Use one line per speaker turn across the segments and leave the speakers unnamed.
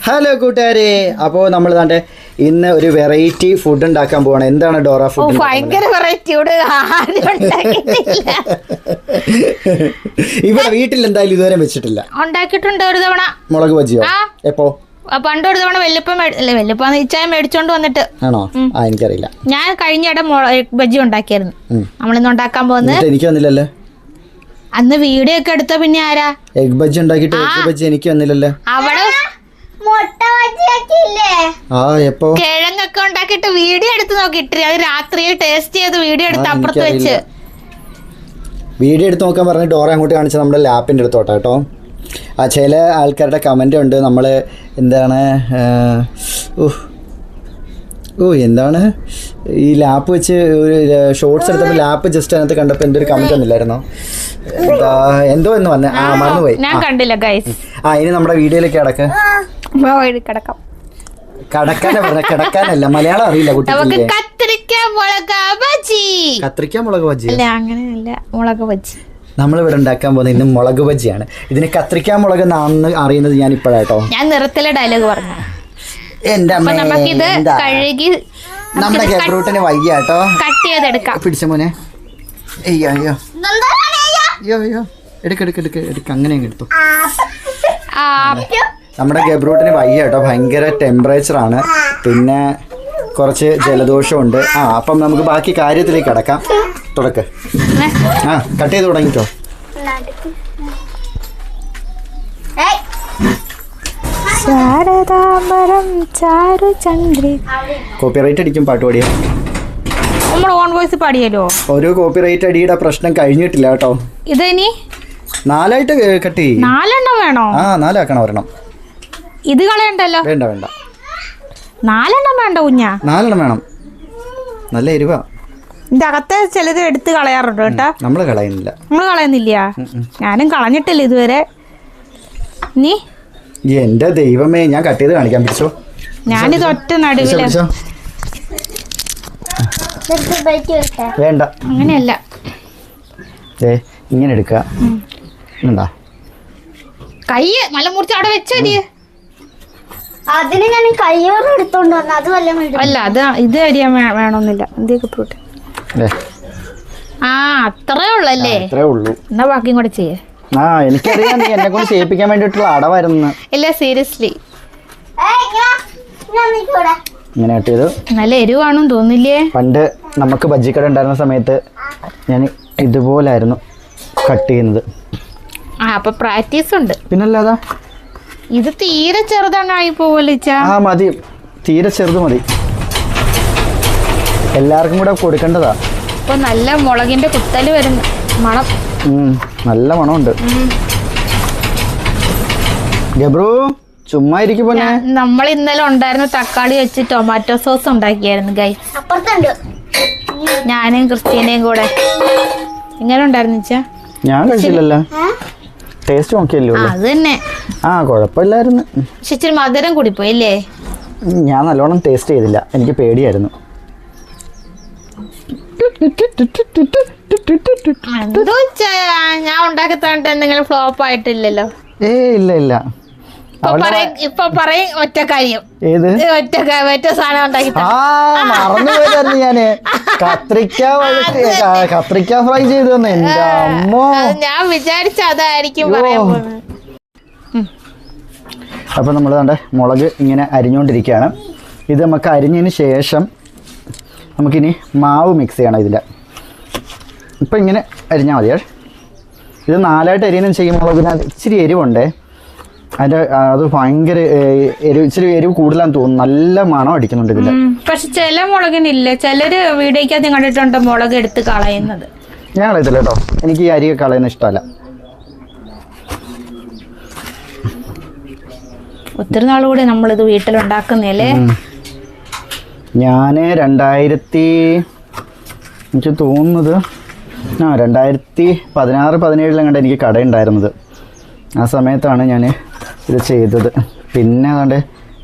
Hello കൂട്ടുകാരെ, അപ്പോൾ നമ്മൾ താണ്ടെ ഇന്ന് ഒരു വെറൈറ്റി ഫുഡ് ഉണ്ടാക്കാൻ പോവാണ്. എന്താണ് ഡോറ ഫുഡ്?
ഭയങ്കര വെറൈറ്റിയോട്
ഇവിടെ വീട്ടിൽ എന്തായാലും ഇതുവരെ വെച്ചിട്ടില്ല.
ഉണ്ടാക്കിയിട്ടുണ്ട് ഒരു തവണ.
മുളക് ബജിയോ? എപ്പോ?
പണ്ട് ഒരു തവണ വെല്ലുപ്പ ഇച്ചായ മേടിച്ചോണ്ട് വന്നിട്ട്.
ആണോ? എനിക്കറിയില്ല.
ഞാൻ കഴിഞ്ഞിടെ ബജി ഉണ്ടാക്കിയായിരുന്നു. നമ്മളിന്ന് ഉണ്ടാക്കാൻ പോകുന്നത്. എനിക്ക് വന്നില്ലല്ലോ അന്ന്. വീഡിയോ ഒക്കെ എടുത്ത പിന്നെ ആരാ
എഗ് ബജി ഉണ്ടാക്കിട്ട്? എഗ് ബജി എനിക്ക് വന്നില്ലല്ലോ.
അവിടെ
കിഴങ്ങൊക്കെ
ഉണ്ടാക്കിട്ട് വീഡിയോ എടുത്ത് നോക്കിട്ട് അത് രാത്രിയിൽ ടേസ്റ്റ് ചെയ്ത് വീഡിയോ എടുത്ത് അപ്പുറത്ത് വെച്ച്
വീഡിയോ എടുത്ത് നോക്കാൻ പറഞ്ഞ് ഡോറ അങ്ങോട്ട് കാണിച്ച നമ്മുടെ ലാപ്പിൻ്റെ അടുത്തോട്ടെ കേട്ടോ. ചില ആൾക്കാരുടെ കമൻ്റ് ഉണ്ട്, നമ്മൾ എന്താണ് എന്താണ് ഈ ലാപ്പ് വെച്ച് ഒരു ഷോർട്സ് എടുത്തപ്പോൾ ലാപ്പ് ജസ്റ്റ് അതിനകത്ത് കണ്ടപ്പോൾ എന്തൊരു കമൻറ്റ് ഒന്നുമില്ലായിരുന്നോ? എന്തോ എന്ന് പറഞ്ഞ മറന്നുപോയി.
ഞാൻ കണ്ടില്ല ഗൈസ്.
ഇനി നമ്മുടെ വീഡിയോയിലേക്ക്
കിടക്കാം.
കടക്കാനാ പറഞ്ഞ, കിടക്കാനല്ല. മലയാളം അറിയില്ല കുട്ടിക്ക്.
കത്രിക്ക
മുളക് ബജി
അല്ല, അങ്ങനെയല്ല, മുളക് ബജി.
നമ്മളിവിടെ ഉണ്ടാക്കാൻ പോകുന്നത് ഇന്ന് മുളക് ബജിയാണ്. ഇതിന് കത്രിക്ക മുളക് നാന്ന് അറിയുന്നത് ഞാൻ ഇപ്പോഴാട്ടോ.
ഞാൻ നിറത്തിലെ ഡയലോഗ് പറഞ്ഞു.
എന്റെ അമ്മ,
നമുക്കിത് കഴുകി
നമ്മുടെ ഗബ്രൂട്ടിന് വയ്യാട്ടോ.
കട്ട് ചെയ്തെടുക്കാം.
പിടിച്ച മോനെ. അയ്യോ അയ്യോ അയ്യോ അയ്യോ, എടുക്ക അങ്ങനെ എടുത്തു. നമ്മുടെ ഗബ്രൂട്ടിന് വയ്യാട്ടോ, ഭയങ്കര ടെമ്പറേച്ചറാണ്, പിന്നെ കുറച്ച് ജലദോഷമുണ്ട്. അപ്പം നമുക്ക് ബാക്കി കാര്യത്തിലേക്ക് കിടക്കാം. തുടക്ക്. കട്ട് ചെയ്ത് തുടങ്ങിക്കോ. കോപ്പിറൈറ്റ് അടിക്കും പാട്ട് പാടിയ.
നമ്മൾ ഓൺ വോയിസ് പാടിയല്ലോ.
ഒരു കോപ്പിറൈറ്റ് അടിയുടെ പ്രശ്നം കഴിഞ്ഞിട്ടില്ല കേട്ടോ.
ഇതിനി
4 ആയിട്ട് കട്ട് ചെയ്യും.
4 വേണോ?
4 ആക്കണം. ഒരെണ്ണം
ഇത് കളയണ്ടല്ലോ.
വേണ്ട
4 വേണ്ട കുഞ്ഞാ.
4 വേണം. നല്ല എരിവാ.
ഇതിന്റെ അകത്തെ ചിലത് എടുത്ത് കളയാറുണ്ട് കേട്ടോ.
നമ്മള് കളയുന്നില്ല.
നമ്മള് കളയുന്നില്ല. ഞാനും കളഞ്ഞിട്ടില്ല ഇതുവരെ. നീ
എന്റെ ദൈവമേ, ഞാൻ കട്ട് ചെയ്ത് കാണിക്കാൻ. പിടിച്ചോ.
ഞാനിത് ഒറ്റ നടുവില്.
വേണ്ട,
അങ്ങനെയല്ല.
ഇങ്ങനെ എടുക്ക.
കൈ നല്ല മുറിച്ച് അവിടെ വെച്ചോ.
അതിന് ഞാൻ കയ്യോടെ എടുത്തോണ്ട് വന്ന അത്
അല്ല, അത് ഇത് അരിയാൻ വേണമെന്നില്ല. എന്തൊക്കെ പോട്ടെ. അത്രേ ഉള്ളല്ലേ?
അത്രേ ഉള്ളൂ.
എന്നാ ബാക്കിയും കൂടെ ചെയ്യേ.
എനിക്കറിയാം, നീ എന്നെ കൊണ്ട് ചെയ്യിപ്പിക്കാൻ വേണ്ടിട്ടുള്ള അടവായിരുന്നു.
ഇല്ല, സീരിയസ്ലി.
ഇങ്ങനെ കട്ട് ചെയ്തു.
നല്ല എരിവാണെന്ന് തോന്നില്ലേ?
പണ്ട് നമുക്ക് ബജ്ജിക്കട ഉണ്ടായിരുന്ന സമയത്ത് ഞാൻ ഇതുപോലായിരുന്നു കട്ട് ചെയ്യുന്നത്.
അപ്പൊ പ്രാക്ടീസ് ഉണ്ട്.
പിന്നല്ലാതാ.
ഇത് തീരെ ചെറുതായി പോവല്ലേ?
മതി, തീരെ ചെറുത് മതി. എല്ലാവർക്കും കൂടെ കൊടുക്കേണ്ടതാ.
ഇപ്പൊ നല്ല മുളകിന്റെ കുത്തല് വരുന്ന മണം.
നല്ല മണമുണ്ട്. ഗബ്രു ചുമ്മാ ഇരിക്കും.
നമ്മൾ ഇന്നലെ ഉണ്ടായിരുന്ന തക്കാളി വെച്ച് ടൊമാറ്റോ സോസ് ഉണ്ടാക്കിയായിരുന്നു ഗൈസ്. ഞാനും ക്രിസ്റ്റീനയും കൂടെ. എങ്ങനെ ഉണ്ടായിരുന്നു വെച്ചാ?
ഞാൻ കഴിച്ചില്ലല്ലോ. ടേസ്റ്റ് നോക്കിയല്ലോ.
അത് തന്നെ.
കുഴപ്പമില്ലായിരുന്നു.
പക്ഷെ ഇച്ചിരി മധുരം കൂടിപ്പോയി അല്ലേ?
ഞാൻ നല്ലോണം ടേസ്റ്റ് ചെയ്തില്ല, എനിക്ക് പേടിയായിരുന്നു.
എന്തോ ഞാൻ ഉണ്ടാക്കി തന്നിട്ട് എന്തെങ്കിലും ഫ്ലോപ്പ് ആയിട്ടില്ലല്ലോ.
ഇല്ല.
ഇപ്പൊ പറയും ഒറ്റ കാര്യം.
ഏത്
ഒറ്റ സാധനം ഉണ്ടാക്കി
മറന്നുപോയായിരുന്നു ഞാന്. കത്രിക്ക ഫ്രൈ ചെയ്തു തന്നെ. എന്റെ അമ്മോ,
ഞാൻ വിചാരിച്ച അതായിരിക്കും പറയാൻ പോകുന്നത്.
അപ്പൊ നമ്മൾ കണ്ട മുളക് ഇങ്ങനെ അരിഞ്ഞുകൊണ്ടിരിക്കുകയാണ്. ഇത് നമുക്ക് അരിഞ്ഞതിന് ശേഷം നമുക്കിനി മാവ് മിക്സ് ചെയ്യണം ഇതിൽ. ഇപ്പം ഇങ്ങനെ അരിഞ്ഞാൽ മതിയേ. ഇത് 4 അരിയണം ചെയ്യുമ്പോൾ ഇതിനകത്ത് ഇച്ചിരി എരിവുണ്ടേ. അത് ഭയങ്കര ഇച്ചിരി എരിവ് കൂടുതലാന്ന് തോന്നുന്നു. നല്ല മണം അടിക്കുന്നുണ്ട് ഇതിൽ.
പക്ഷെ ചില മുളകിനില്ല. ചിലര് വീഡിയോക്കകത്ത് കണ്ടിട്ടുണ്ട് മുളക് എടുത്ത് കളയുന്നത്.
ഞാൻ കളയത്തില്ല കേട്ടോ, എനിക്ക് ഈ അരി കളയുന്ന ഇഷ്ടമല്ല.
ഒത്തിരി നാൾ കൂടി നമ്മളിത് വീട്ടിലുണ്ടാക്കുന്നല്ലേ.
ഞാൻ എനിക്ക് തോന്നുന്നത് 2016-17 എനിക്ക് കടയുണ്ടായിരുന്നത്. ആ സമയത്താണ് ഞാൻ ഇത് ചെയ്തത്. പിന്നെ അതുകൊണ്ട്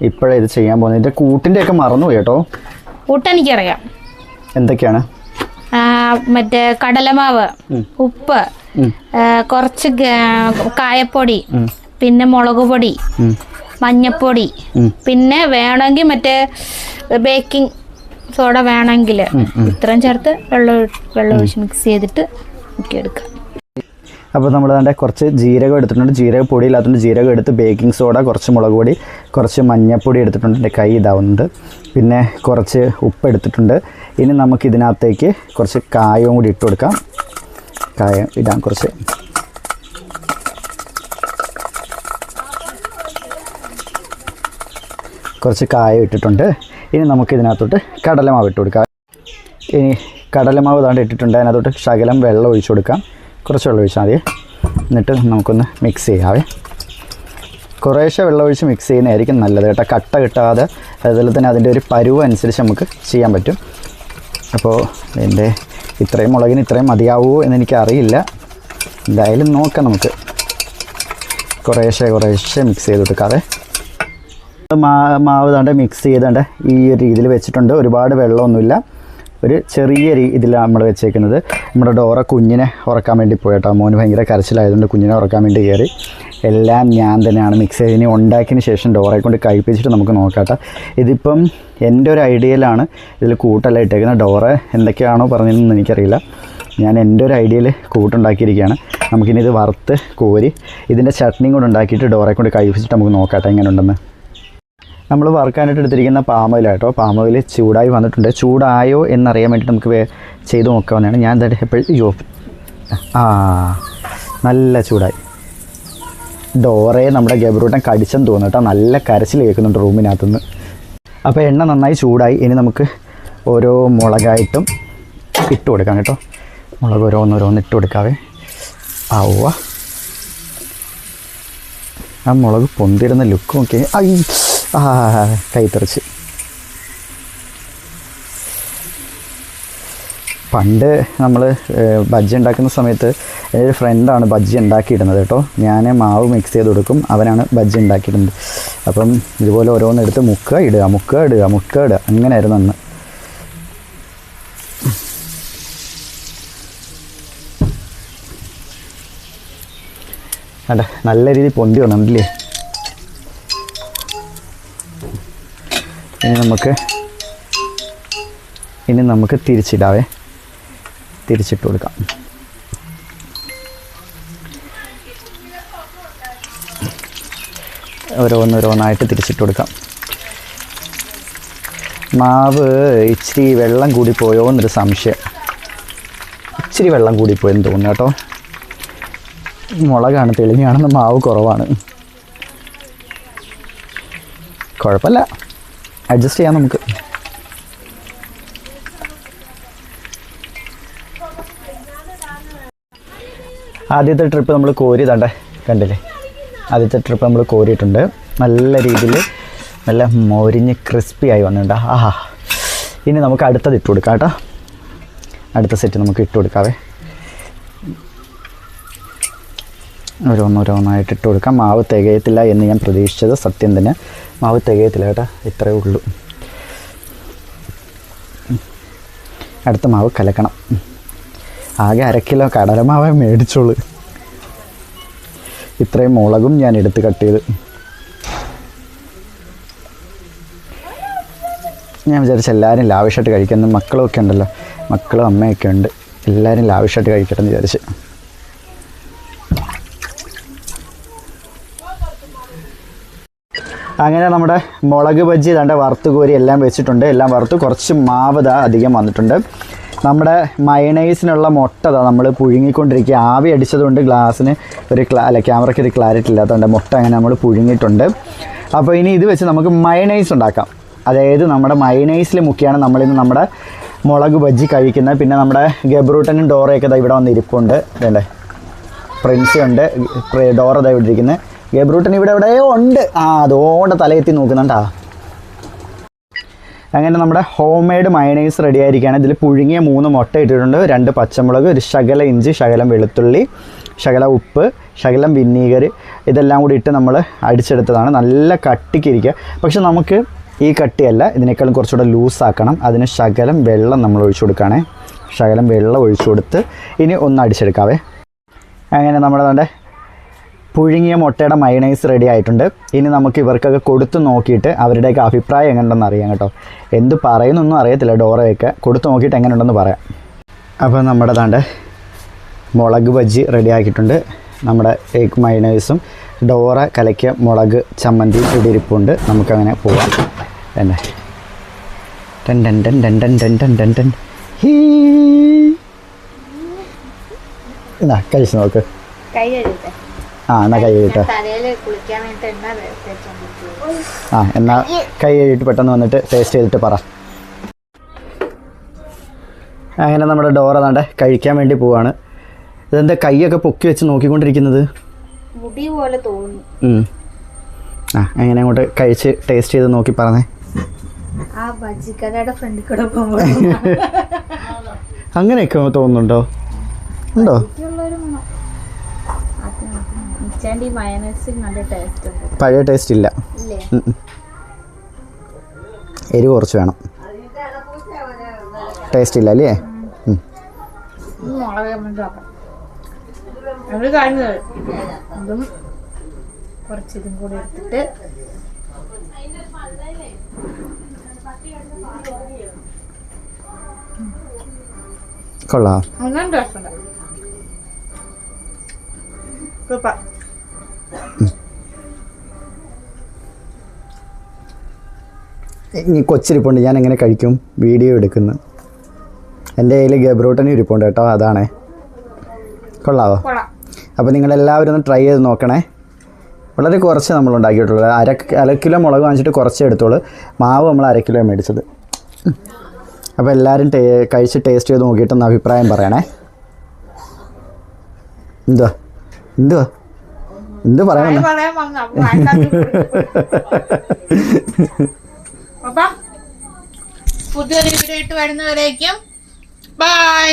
ഇപ്പോഴാണ് ഇത് ചെയ്യാൻ പോകുന്നത്. ഇതിൻ്റെ കൂട്ടിൻ്റെ ഒക്കെ മറന്നുപോയി കേട്ടോ.
കൂട്ടെനിക്കറിയാം.
എന്തൊക്കെയാണ്?
മറ്റേ കടലമാവ്, ഉപ്പ്, കുറച്ച് കായപ്പൊടി, പിന്നെ മുളക് പൊടി, മഞ്ഞപ്പൊടി, പിന്നെ വേണമെങ്കിൽ മറ്റേ ബേക്കിംഗ് സോഡ വേണമെങ്കിൽ ഇത്രയും ചേർത്ത് വെള്ളം ഒഴിച്ച് മിക്സ് ചെയ്തിട്ട് മുക്കിയെടുക്കാം.
അപ്പോൾ നമ്മൾ അതിൻ്റെ കുറച്ച് ജീരകം എടുത്തിട്ടുണ്ട്. ജീരക പൊടി ഇല്ലാത്തതുകൊണ്ട് ജീരകം എടുത്ത്, ബേക്കിംഗ് സോഡ, കുറച്ച് മുളക് പൊടി, കുറച്ച് മഞ്ഞൾപ്പൊടി എടുത്തിട്ടുണ്ട്. എൻ്റെ കൈ ഇതാവുന്നുണ്ട്. പിന്നെ കുറച്ച് ഉപ്പ് എടുത്തിട്ടുണ്ട്. ഇനി നമുക്ക് ഇതിനകത്തേക്ക് കുറച്ച് കായവും കൂടി ഇട്ട് കൊടുക്കാം. കായം ഇടാം കുറച്ച്. കുറച്ച് കായം ഇട്ടിട്ടുണ്ട്. ഇനി നമുക്ക് ഇതിനകത്തോട്ട് കടലമാവ് ഇട്ട് കൊടുക്കാം. ഇനി കടലമാവ് താണ്ട് ഇട്ടിട്ടുണ്ട്. അതിനകത്തോട്ട് ശകലം വെള്ളം ഒഴിച്ചു കൊടുക്കാം. കുറച്ച് വെള്ളം ഒഴിച്ചാൽ മതി. എന്നിട്ട് നമുക്കൊന്ന് മിക്സ് ചെയ്യാവേ. കുറേശ്ശെ വെള്ളം ഒഴിച്ച് മിക്സ് ചെയ്യുന്നതായിരിക്കും നല്ലത് കേട്ടോ. കട്ട കിട്ടാതെ, അതുപോലെ തന്നെ അതിൻ്റെ ഒരു പരുവ് അനുസരിച്ച് നമുക്ക് ചെയ്യാൻ പറ്റും. അപ്പോൾ എൻ്റെ ഇത്രയും മുളകിന് ഇത്രയും മതിയാവുമോ എന്നെനിക്കറിയില്ല. എന്തായാലും നോക്കാം നമുക്ക്. കുറേശ്ശെ മിക്സ് ചെയ്ത് കൊടുക്കാതെ മാവ് താണ്ട് മിക്സ് ചെയ്താണ്ട് ഈ ഒരു രീതിയിൽ വെച്ചിട്ടുണ്ട്. ഒരുപാട് വെള്ളമൊന്നുമില്ല, ഒരു ചെറിയ ഇതിലാണ് നമ്മൾ വെച്ചേക്കുന്നത്. നമ്മുടെ ഡോറ കുഞ്ഞിനെ ഉറക്കാൻ വേണ്ടി പോയിട്ടോ. മോന് ഭയങ്കര കരച്ചിലായതുകൊണ്ട് കുഞ്ഞിനെ ഉറക്കാൻ വേണ്ടി കയറി. എല്ലാം ഞാൻ തന്നെയാണ് മിക്സ് ചെയ്ത്. ഇനി ഉണ്ടാക്കിയതിന് ശേഷം ഡോറയെ കൊണ്ട് കഴിപ്പിച്ചിട്ട് നമുക്ക് നോക്കാട്ടോ. ഇതിപ്പം എൻ്റെ ഒരു ഐഡിയയിലാണ് ഇതിൽ കൂട്ടെല്ലാം ഇട്ടേക്കുന്നത്. ഡോറ എന്തൊക്കെയാണോ പറഞ്ഞതെന്ന് എനിക്കറിയില്ല. ഞാൻ എൻ്റെ ഒരു ഐഡിയയിൽ കൂട്ടുണ്ടാക്കിയിരിക്കുകയാണ്. നമുക്കിനി ഇത് വറുത്ത് കോരി ഇതിൻ്റെ ചട്നിയും കൂടെ ഉണ്ടാക്കിയിട്ട് ഡോറയെ കൊണ്ട് കഴിപ്പിച്ചിട്ട് നമുക്ക് നോക്കാട്ടോ എങ്ങനെ ഉണ്ടെന്ന്. നമ്മൾ വറുക്കാനായിട്ട് എടുത്തിരിക്കുന്ന പാമോയിലാട്ടോ. പാമോയിൽ ചൂടായി വന്നിട്ടുണ്ട്. ചൂടായോ എന്നറിയാൻ വേണ്ടിയിട്ട് നമുക്ക് ചെയ്ത് നോക്കാവുന്നതാണ്. ഞാൻ എന്തായാലും എപ്പോഴും നല്ല ചൂടായി. ഡോറയെ നമ്മുടെ ഗബ്രൂട്ടൻ കടിച്ചെന്ന് തോന്നുന്നു കേട്ടോ. നല്ല കരച്ചിൽ കേൾക്കുന്നുണ്ട് റൂമിനകത്തുനിന്ന്. അപ്പോൾ എണ്ണ നന്നായി ചൂടായി. ഇനി നമുക്ക് ഓരോ മുളകായിട്ടും ഇട്ട് കൊടുക്കാം കേട്ടോ. മുളക് ഓരോന്നോരോന്ന് ഇട്ട് കൊടുക്കാവേ. ആവുക ആ മുളക് പൊന്തിരുന്ന ലുക്ക് നോക്കി. കൈ തെറിച്ച്. പണ്ട് നമ്മൾ ബജ്ജി ഉണ്ടാക്കുന്ന സമയത്ത് എൻ്റെ ഒരു ഫ്രണ്ടാണ് ബജ്ജി ഉണ്ടാക്കിയിടുന്നത് കേട്ടോ. ഞാൻ മാവ് മിക്സ് ചെയ്ത് കൊടുക്കും, അവനാണ് ബജ്ജി ഉണ്ടാക്കിയിടുന്നത്. അപ്പം ഇതുപോലെ ഓരോന്നെടുത്ത് മുക്കുക ഇടുക അങ്ങനെയായിരുന്നു അന്ന്. അതെ, നല്ല രീതിയിൽ പൊന്തി വന്നിട്ടില്ലേ. ഇനി നമുക്ക് തിരിച്ചിടാവേ. തിരിച്ചിട്ട് കൊടുക്കാം. ഓരോന്നോരോന്നായിട്ട് തിരിച്ചിട്ട് കൊടുക്കാം. മാവ് ഇച്ചിരി വെള്ളം കൂടിപ്പോയോ എന്നൊരു സംശയം. ഇച്ചിരി വെള്ളം കൂടിപ്പോയെന്ന് തോന്നുന്നു കേട്ടോ. മുളകാണ്, തെളിഞ്ഞാണെന്ന് മാവ് കുറവാണ്. കുഴപ്പമില്ല, അഡ്ജസ്റ്റ് ചെയ്യാം നമുക്ക്. ആദ്യത്തെ ട്രിപ്പ് നമ്മൾ കോരി കണ്ടില്ലേ. ആദ്യത്തെ ട്രിപ്പ് നമ്മൾ കോരിയിട്ടുണ്ട്. നല്ല രീതിയിൽ നല്ല മൊരിഞ്ഞ് ക്രിസ്പി ആയി വന്നിട്ടുണ്ട്. ഇനി നമുക്ക് അടുത്തത് ഇട്ട് കൊടുക്കാം കേട്ടോ. അടുത്ത സെറ്റ് നമുക്ക് ഇട്ട് കൊടുക്കാവേ. ഓരോന്നോരോന്നായിട്ട് ഇട്ട് കൊടുക്കാം. മാവ് തികയത്തില്ല എന്ന് ഞാൻ പ്രതീക്ഷിച്ചത് സത്യം തന്നെ. മാവ് തികയത്തില്ല കേട്ടോ, ഇത്രയേ ഉള്ളൂ. അടുത്ത മാവ് കലക്കണം. ആകെ 1/2 കിലോ കടലമാവേ മേടിച്ചോളൂ. ഇത്രയും മുളകും ഞാൻ എടുത്ത് കട്ട് ചെയ്ത്. ഞാൻ വിചാരിച്ച എല്ലാവരും ലാവിഷായിട്ട് കഴിക്കുന്ന മക്കളൊക്കെ ഉണ്ടല്ലോ, മക്കളും അമ്മയൊക്കെ ഉണ്ട്, എല്ലാവരും ലാവിഷായിട്ട് കഴിക്കട്ടെ എന്ന് വിചാരിച്ച്. അങ്ങനെ നമ്മുടെ മുളക് ബജ്ജി വറുത്ത് കോരി എല്ലാം വെച്ചിട്ടുണ്ട്. എല്ലാം വറുത്ത് കുറച്ച് മാവ് അധികം വന്നിട്ടുണ്ട്. നമ്മുടെ മയണൈസിനുള്ള മുട്ട നമ്മൾ പുഴുങ്ങിക്കൊണ്ടിരിക്കുക. ആവി അടിച്ചതുകൊണ്ട് ഗ്ലാസ്സിന് ക്യാമറയ്ക്ക് ഒരു ക്ലാരിറ്റി ഇല്ലാത്തതുകൊണ്ട് മുട്ട അങ്ങനെ നമ്മൾ പുഴുങ്ങിയിട്ടുണ്ട്. അപ്പോൾ ഇനി ഇത് വെച്ച് നമുക്ക് മയണൈസ് ഉണ്ടാക്കാം. അതായത് നമ്മുടെ മയണൈസിൽ മുക്കിയാണ് നമ്മളിന്ന് നമ്മുടെ മുളക് ബജ്ജി കഴിക്കുന്നത്. പിന്നെ നമ്മുടെ ഗബ്രൂട്ടനും ഡോറയൊക്കെ ഇവിടെ വന്ന് ഇരിപ്പുണ്ട്. വേണ്ടേ, പ്രിൻസി ഉണ്ട്, ഡോറ ഇവിടെ ഇരിക്കുന്നത്. ഗബ്രൂട്ടൻ ഇവിടെ എവിടെയോ ഉണ്ട്. അതുകൊണ്ട് തലയെത്തി നോക്കുന്നുണ്ടാ. അങ്ങനെ നമ്മുടെ ഹോം മെയ്ഡ് മയണൈസ് റെഡി ആയിരിക്കുകയാണ്. ഇതിൽ പുഴുങ്ങിയ 3 മുട്ട ഇട്ടിട്ടുണ്ട്, 2 പച്ചമുളക്, ഒരു ശകലം ഇഞ്ചി, ശകലം വെളുത്തുള്ളി, ശകലം ഉപ്പ്, ശകലം വിനീഗർ, ഇതെല്ലാം കൂടി ഇട്ട് നമ്മൾ അടിച്ചെടുത്തതാണ്. നല്ല കട്ടിക്കിരിക്കുക. പക്ഷെ നമുക്ക് ഈ കട്ടിയല്ല, ഇതിനേക്കാളും കുറച്ചുകൂടെ ലൂസാക്കണം. അതിന് ശകലം വെള്ളം നമ്മൾ ഒഴിച്ചു കൊടുക്കുകയാണേ. ശകലം വെള്ളം ഒഴിച്ചു കൊടുത്ത് ഇനി ഒന്ന് അടിച്ചെടുക്കാവേ. അങ്ങനെ നമ്മുടെ പുഴുങ്ങിയ മുട്ടയുടെ മയണൈസ് റെഡി ആയിട്ടുണ്ട്. ഇനി നമുക്ക് ഇവർക്കൊക്കെ കൊടുത്തു നോക്കിയിട്ട് അവരുടെയൊക്കെ അഭിപ്രായം എങ്ങനെയുണ്ടെന്ന് അറിയാം കേട്ടോ. എന്ത് പറയുന്നൊന്നും അറിയത്തില്ല, ഡോറയൊക്കെ കൊടുത്തു നോക്കിയിട്ട് എങ്ങനെയുണ്ടെന്ന് പറയാം. അപ്പോൾ നമ്മുടെ താണ്ട് മുളക് ബജ്ജി റെഡി ആക്കിയിട്ടുണ്ട്. നമ്മുടെ എഗ് മയണൈസും ഡോറ കലക്കിയ മുളക് ചമ്മന്തി ഇവിടെ ഇരിപ്പുണ്ട്. നമുക്കങ്ങനെ പോവാം. തന്നെ ടൻ ടൻ ടൻ ടൻ ടൻ ടൻ ടൻ ടൻ ടൻ ഹീ. എന്നാ കഴിച്ച് നോക്ക്. എന്നാ കൈ കഴുകിട്ട് എന്നാ കൈ കഴുകിയിട്ട് പെട്ടെന്ന് വന്നിട്ട് ടേസ്റ്റ് ചെയ്തിട്ട് പറ. അങ്ങനെ നമ്മുടെ ഡോറ താണ്ടെ കഴിക്കാൻ വേണ്ടി പോവാണ്. ഇതെന്താ കൈയൊക്കെ പൊക്കി വെച്ച് നോക്കിക്കൊണ്ടിരിക്കുന്നത്?
മുടി പോലെ തോന്നുന്നു.
അങ്ങനെ അങ്ങോട്ട് കഴിച്ച് ടേസ്റ്റ് ചെയ്ത് നോക്കി പറഞ്ഞേ.
ആ ബജ്ജിക്കടയുടെ ഫ്രണ്ടിൽ കൂടെ പോകുമ്പോൾ
അങ്ങനെയൊക്കെ തോന്നുന്നുണ്ടോ? ഉണ്ടോ? പഴയ ടേസ്റ്റ് ഇല്ല, എരിവ് കുറച്ച് വേണം. ടേസ്റ്റ് ഇല്ല അല്ലേ?
കുറച്ചിതും കൂടി എടുത്തിട്ട്
കൊള്ളാം. ഇനി കൊച്ചിരിപ്പുണ്ട്, ഞാൻ എങ്ങനെ കഴിക്കും? വീഡിയോ എടുക്കുന്നു. എൻ്റെ കയ്യിൽ ഗബ്രോട്ടനും ഇരിപ്പുണ്ട് കേട്ടോ, അതാണേ. കൊള്ളാവോ? അപ്പോൾ നിങ്ങളെല്ലാവരും ഒന്ന് ട്രൈ ചെയ്ത് നോക്കണേ. വളരെ കുറച്ച് നമ്മൾ ഉണ്ടാക്കിയിട്ടുള്ളൂ. അര കിലോ മുളക് വാങ്ങിച്ചിട്ട് കുറച്ചേ എടുത്തോളൂ. മാവ് നമ്മൾ 1/2 കിലോ മേടിച്ചത്. അപ്പോൾ എല്ലാവരും കഴിച്ച് ടേസ്റ്റ് ചെയ്ത് നോക്കിയിട്ടൊന്ന് അഭിപ്രായം പറയണേ. എന്തുവാ എന്തുവാ എന്ത് പറയണം?
പുതിയൊരു വീഡിയോ ഇട്ട് വരുന്നവരേക്കും ബൈ.